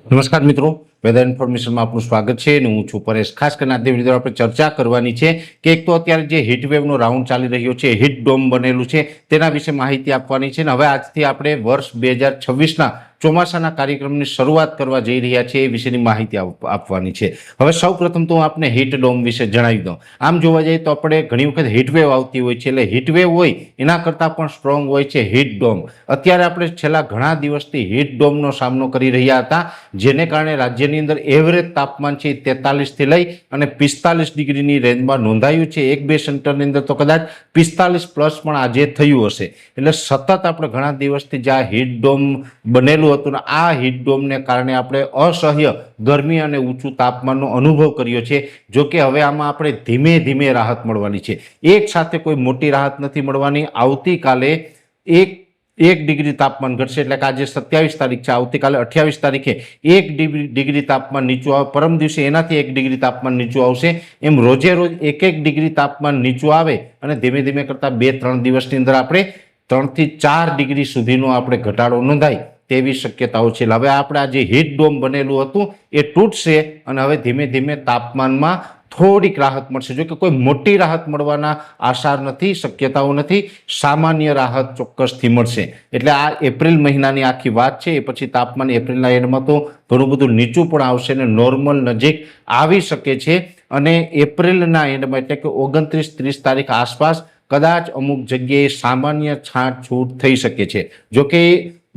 નમસ્કાર મિત્રો, વેધર ઇન્ફોર્મેશનમાં આપનું સ્વાગત છે અને હું છું પરેશ। ખાસ કરીને આજની વિડીયો આપણે ચર્ચા કરવાની છે કે એક તો અત્યારે જે હીટવેવનો રાઉન્ડ ચાલી રહ્યો છે, હીટ ડોમ બનેલું છે, તેના વિશે માહિતી આપવાની છે। અને હવે આજથી આપણે વર્ષ 2026ના ચોમાસાના કાર્યક્રમની શરૂઆત કરવા જઈ રહ્યા છીએ એ વિશેની માહિતી આપવાની છે। હવે સૌપ્રથમ તો હું આપને હીટ ડોમ વિશે જણાવી દઉં। આમ જોવા જઈએ તો આપણે ઘણી વખત હીટવેવ આવતી હોય છે, એટલે હીટવેવ હોય એના કરતાં પણ સ્ટ્રોંગ હોય છે હીટ ડોમ। અત્યારે આપણે છેલ્લા ઘણા દિવસથી હીટ ડોમનો સામનો કરી રહ્યા હતા, જેને કારણે રાજ્યની અંદર એવરેજ તાપમાન છે 43 થી લઈ અને 45 ડિગ્રીની રેન્જમાં નોંધાયું છે। એક બે સેન્ટરની અંદર તો કદાચ 45 પ્લસ પણ આજે થયું હશે। એટલે સતત આપણે ઘણા દિવસથી જે આ હીટ ડોમ બનેલું હતું ને આ હીટ ડોમને કારણે આપણે અસહ્ય ગરમી અને ઊંચું તાપમાનનો અનુભવ કર્યો છે। જો કે હવે આમાં આપણે ધીમે ધીમે રાહત મળવાની છે, એક સાથે કોઈ મોટી રાહત નથી મળવાની। આવતીકાલે એક ડિગ્રી તાપમાન ઘટશે, એટલે કે આજે 27 તારીખ છે, આવતીકાલે 28 તારીખે 1 ડિગ્રી તાપમાન નીચું આવે, પરમ દિવસે એનાથી 1 ડિગ્રી તાપમાન નીચું આવશે। એમ રોજે રોજ 1 ડિગ્રી તાપમાન નીચું આવે અને ધીમે ધીમે કરતા 2-3 દિવસની અંદર આપણે 3 થી 4 ડિગ્રી સુધીનો આપણે ઘટાડો નોંધાય તેવી શક્યતાઓ છે। હવે આપણે આ જે હીટ ડોમ બનેલું હતું એ તૂટશે અને હવે ધીમે ધીમે તાપમાનમાં થોડીક રાહત મળશે। જો કે કોઈ મોટી રાહત મળવાના આસાર નથી, શક્યતાઓ નથી, સામાન્ય રાહત ચોક્કસથી મળશે। એટલે આ એપ્રિલ મહિનાની આખી વાત છે। એ પછી તાપમાન એપ્રિલના એન્ડમાં તો ઘણું બધું નીચું પણ આવશે અને નોર્મલ નજીક આવી શકે છે। અને એપ્રિલના એન્ડમાં એટલે કે 29-30 તારીખ આસપાસ કદાચ અમુક જગ્યાએ સામાન્ય છાંટછૂટ થઈ શકે છે। જો કે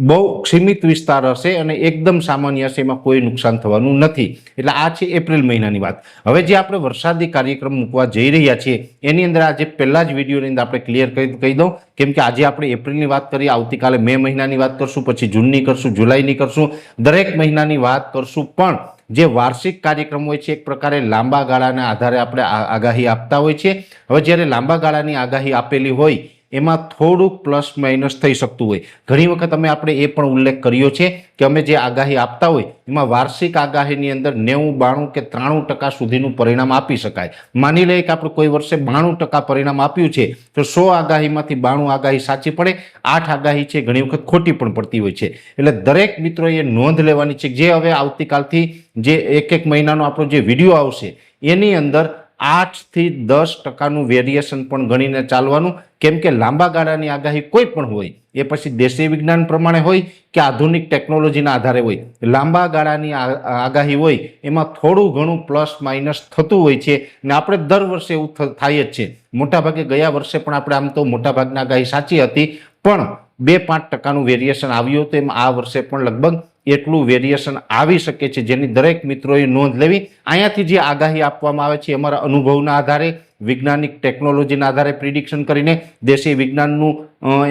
બહુ સીમિત વિસ્તાર હશે અને એકદમ સામાન્ય હશે, એમાં કોઈ નુકસાન થવાનું નથી। એટલે આ છે એપ્રિલ મહિનાની વાત। હવે જે આપણે વરસાદી કાર્યક્રમ મૂકવા જઈ રહ્યા છીએ એની અંદર આજે પહેલા જ વિડીયોની અંદર આપણે ક્લિયર કહી દઉં, કેમ કે આજે આપણે એપ્રિલની વાત કરીએ, આવતીકાલે મે મહિનાની વાત કરશું, પછી જૂનની કરશું, જુલાઈની કરશું, દરેક મહિનાની વાત કરશું। પણ જે વાર્ષિક કાર્યક્રમ હોય છે એક પ્રકારે લાંબા ગાળાના આધારે આપણે આગાહી આપતા હોય છે। હવે જ્યારે લાંબા ગાળાની આગાહી આપેલી હોય એમાં થોડુંક પ્લસ માઇનસ થઈ શકતું હોય। ઘણી વખત આપણે એ પણ ઉલ્લેખ કર્યો છે કે અમે જે આગાહી આપતા હોય એમાં વાર્ષિક આગાહીની અંદર 90, 92 કે 93% સુધીનું પરિણામ આપી શકાય। માની લઈએ કે આપણે કોઈ વર્ષે 92% પરિણામ આપ્યું છે તો 100 આગાહીમાંથી 92 આગાહી સાચી પડે, 8 આગાહી છે ઘણી વખત ખોટી પણ પડતી હોય છે। એટલે દરેક મિત્રોએ નોંધ લેવાની છે। જે હવે આવતીકાલથી જે એક મહિનાનો આપણો જે વિડીયો આવશે એની અંદર 8 થી 10% વેરિએશન પણ ગણીને ચાલવાનું, કેમ કે લાંબા ગાળાની આગાહી કોઈ પણ હોય એ પછી દેશી વિજ્ઞાન પ્રમાણે હોય કે આધુનિક ટેકનોલોજીના આધારે હોય, લાંબા ગાળાની આગાહી હોય એમાં થોડું ઘણું પ્લસ માઇનસ થતું હોય છે અને આપણે દર વર્ષે એવું થાય જ છે। મોટાભાગે ગયા વર્ષે પણ આપણે આમ તો મોટાભાગની આગાહી સાચી હતી, પણ 2-5% વેરિએશન આવ્યું હતું। એમ આ વર્ષે પણ લગભગ એટલું વેરિએશન આવી શકે છે, જેની દરેક મિત્રોએ નોંધ લેવી। અહીંયાથી જે આગાહી આપવામાં આવે છે અમારા અનુભવના આધારે, વૈજ્ઞાનિક ટેકનોલોજીના આધારે પ્રિડિક્શન કરીને, દેશી વિજ્ઞાનનું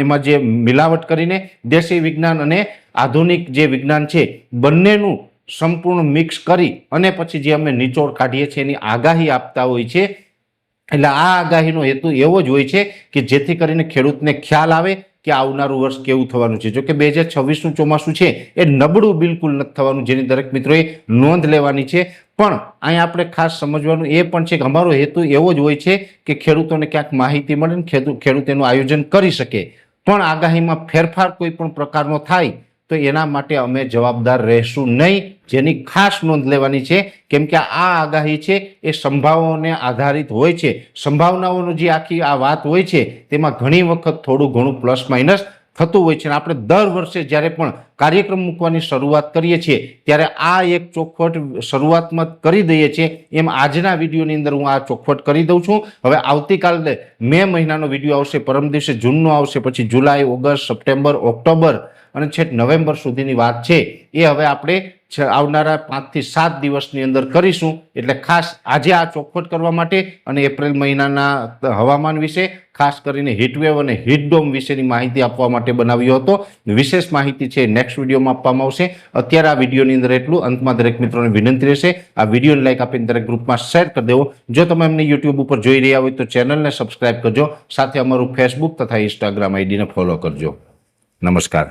એમાં જે મિલાવટ કરીને, દેશી વિજ્ઞાન અને આધુનિક જે વિજ્ઞાન છે બંનેનું સંપૂર્ણ મિક્સ કરી અને પછી જે અમે નિચોડ કાઢીએ છીએ એની આગાહી આપતા હોય છે। એટલે આ આગાહીનો હેતુ એવો જ હોય છે કે જેથી કરીને ખેડૂતને ખ્યાલ આવે કે આવનારું વર્ષ કેવું થવાનું છે। જો કે 2026નું ચોમાસું છે એ નબળું બિલકુલ નથી થવાનું, જેની દરેક મિત્રોએ નોંધ લેવાની છે। પણ અહીંયા આપણે ખાસ સમજવાનું એ પણ છે કે અમારો હેતુ એવો જ હોય છે કે ખેડૂતોને ક્યાંક માહિતી મળે ને ખેડૂત એનું આયોજન કરી શકે, પણ આગાહીમાં ફેરફાર કોઈ પણ પ્રકારનો થાય તો એના માટે અમે જવાબદાર રહેશું નહીં, જેની ખાસ નોંધ લેવાની છે। કેમ કે આ આગાહી છે એ સંભાવનાઓને આધારિત હોય છે। સંભાવનાઓનું જે આખી આ વાત હોય છે તેમાં ઘણી વખત થોડું ઘણું પ્લસ માઇનસ થતું હોય છે। આપણે દર વર્ષે જ્યારે પણ કાર્યક્રમ મૂકવાની શરૂઆત કરીએ છીએ ત્યારે આ એક ચોખવટ શરૂઆતમાં કરી દઈએ છીએ। એમ આજના વિડીયોની અંદર હું આ ચોખવટ કરી દઉં છું। હવે આવતીકાલે મે મહિનાનો વિડીયો આવશે, પરમ દિવસે જૂનનો આવશે, પછી જુલાઈ, ઓગસ્ટ, સપ્ટેમ્બર, ઓક્ટોબર અને છેક નવેમ્બર સુધીની વાત છે એ હવે આપણે આવનારા 5 થી 7 દિવસની અંદર કરીશું। એટલે ખાસ આજે આ ચોખવટ કરવા માટે અને એપ્રિલ મહિનાના હવામાન વિશે, ખાસ કરીને હીટવેવ અને હીટ ડોમ વિશેની માહિતી આપવા માટે બનાવ્યો હતો। વિશેષ માહિતી છે નેક્સ્ટ વિડીયોમાં આપવામાં આવશે। અત્યારે આ વિડીયોની અંદર એટલું। અંતમાં દરેક મિત્રોને વિનંતી રહેશે આ વિડીયોને લાઈક આપીને દરેક ગ્રુપમાં શેર કરી દેવો। જો તમે અમને યુટ્યુબ ઉપર જોઈ રહ્યા હોય તો ચેનલને સબસ્ક્રાઇબ કરજો, સાથે અમારું ફેસબુક તથા ઇન્સ્ટાગ્રામ આઈડીને ફોલો કરજો। નમસ્કાર।